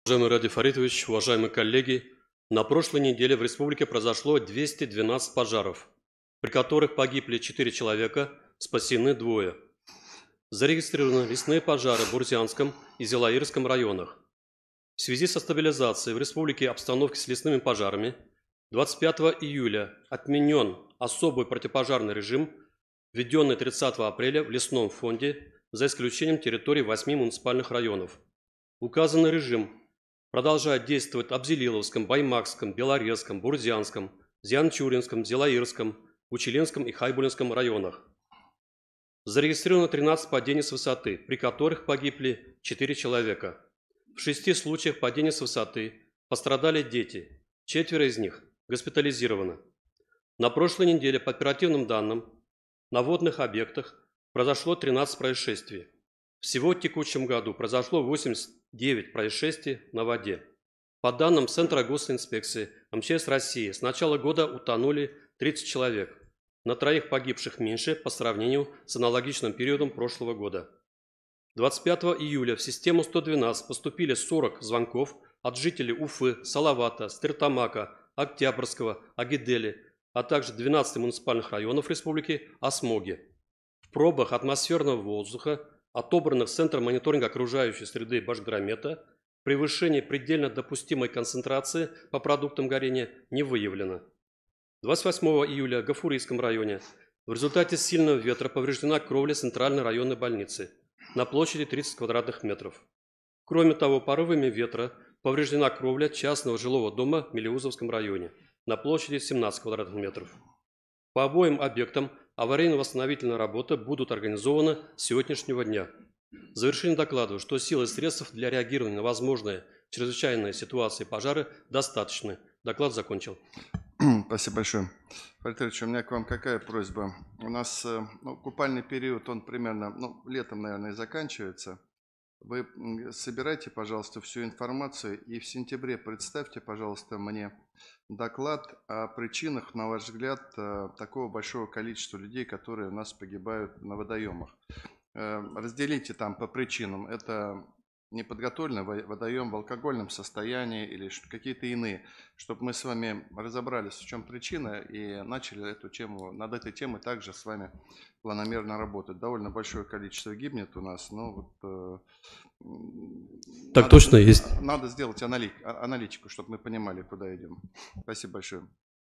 Уважаемый Ради Фаритович, уважаемые коллеги, на прошлой неделе в республике произошло 212 пожаров, при которых погибли 4 человека, спасены 2. Зарегистрированы лесные пожары в Бурзянском и Зилаирском районах. В связи со стабилизацией в республике обстановки с лесными пожарами 25 июля отменен особый противопожарный режим, введенный 30 апреля в лесном фонде, за исключением территорий 8 муниципальных районов. Указанный режим продолжает действовать в Абзелиловском, Баймакском, Белорецком, Бурзянском, Зианчуринском, Зилаирском, Учелинском и Хайбулинском районах. Зарегистрировано 13 падений с высоты, при которых погибли 4 человека. В 6 случаях падения с высоты пострадали дети, 4 из них госпитализированы. На прошлой неделе, по оперативным данным, на водных объектах произошло 13 происшествий. Всего в текущем году произошло 89 происшествий на воде. По данным Центра госинспекции МЧС России, с начала года утонули 30 человек, на 3 погибших меньше по сравнению с аналогичным периодом прошлого года. 25 июля в систему 112 поступили 40 звонков от жителей Уфы, Салавата, Стерлитамака, Октябрьского, Агидели, а также 12 муниципальных районов республики о смоге. В пробах атмосферного воздуха, отобранных Центром мониторинга окружающей среды Башгидромета, превышение предельно допустимой концентрации по продуктам горения не выявлено. 28 июля в Гафурийском районе в результате сильного ветра повреждена кровля центральной районной больницы на площади 30 квадратных метров. Кроме того, порывами ветра повреждена кровля частного жилого дома в Мелеузовском районе на площади 17 квадратных метров. По обоим объектам аварийно-восстановительные работы будут организованы с сегодняшнего дня. В завершение докладываю, что сил и средств для реагирования на возможные чрезвычайные ситуации пожары достаточны. Доклад закончил. Спасибо большое. Фаритович, у меня к вам какая просьба? У нас купальный период, он примерно, летом, наверное, и заканчивается. Вы собирайте, пожалуйста, всю информацию и в сентябре представьте, пожалуйста, мне доклад о причинах, на ваш взгляд, такого большого количества людей, которые у нас погибают на водоемах. Разделите там по причинам. Это неподготовленный водоем в алкогольном состоянии или какие-то иные, чтобы мы с вами разобрались, в чем причина, и начали эту тему, над этой темой также с вами планомерно работать. Довольно большое количество гибнет у нас, но вот Так точно есть. надо сделать аналитику, чтобы мы понимали, куда идем. Спасибо большое.